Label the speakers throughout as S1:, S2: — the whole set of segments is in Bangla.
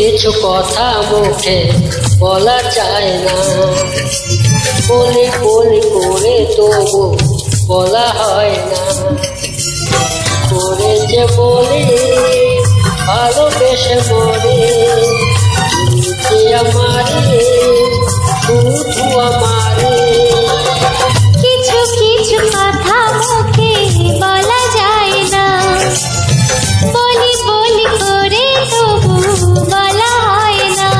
S1: কিছু কথা মুখে বলা যায় না, বলি বলি করে তবু বলা হয় না। করে যে বলি ভালোবেসে মরে, তুমি যে আমারে শুধু আমারে।
S2: কিছু কিছু কথা মুখে বলা যায় না, বলি বলি করে তবু বলা হয় না।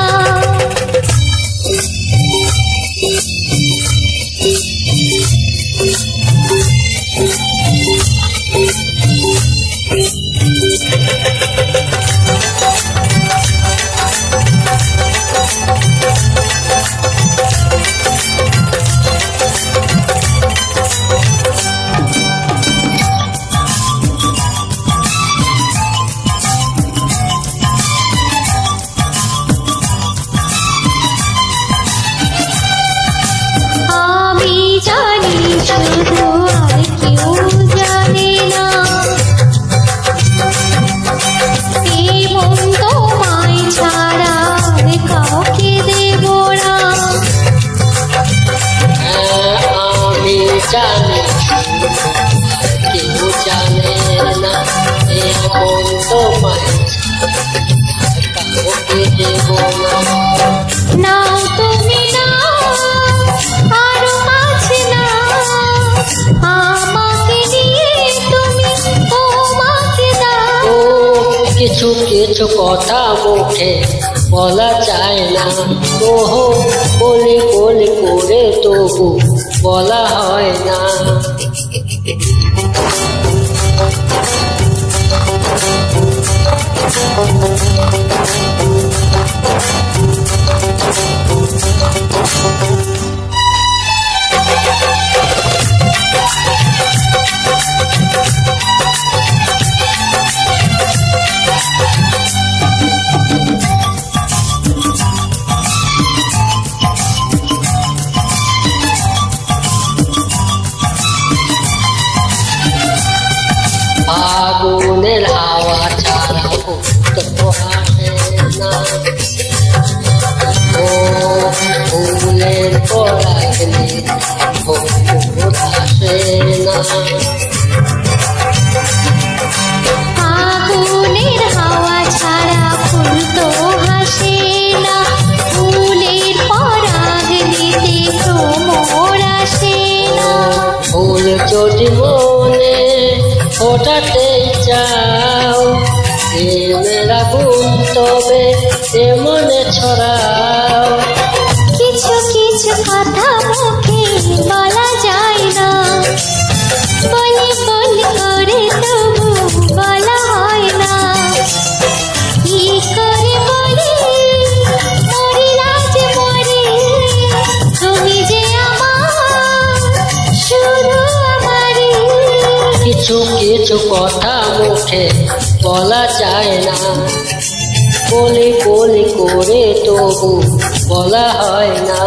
S2: শুধু আর কেউ জানে না, এই মন তোমায় ছাড়া আর কাউকে দেব না।
S1: আমি জানি কেউ জানে না, এই মন তোমায় কাউকে দেব না।
S2: নাও তুমি নাও, আরো কাছে নাও, আমাকে নিয়ে তুমি তোমাকে দাও।
S1: ও কিছু কিছু কথা মুখে বলা যায় না, ওহো বলি বলি করে তবু বলা হয় না। আগুনের হাওয়া ছাড়া তো আসে না, ও ফুলের পরাগলে ফুল আসে না।
S2: আগুনের হাওয়া ছাড়া ফুল তো হাসে না, ফুলের পরাগ নিতে ভ্রমর আসে না।
S1: ফুল যদি মনে ফোটাতে চাও, প্রেমের আগুন তবে মনে ছড়াও।
S2: কিছু কিছু কথা মুখে বলা যায় না, বলি বলি করে তবু বলা হয় না। কি করে বলি মরি লাজ মরে, তুমি যে আমার শুধু আমারই।
S1: কিছু কিছু কথা মুখে বলা যায় না, বলি বলি করে তবু বলা হয় না।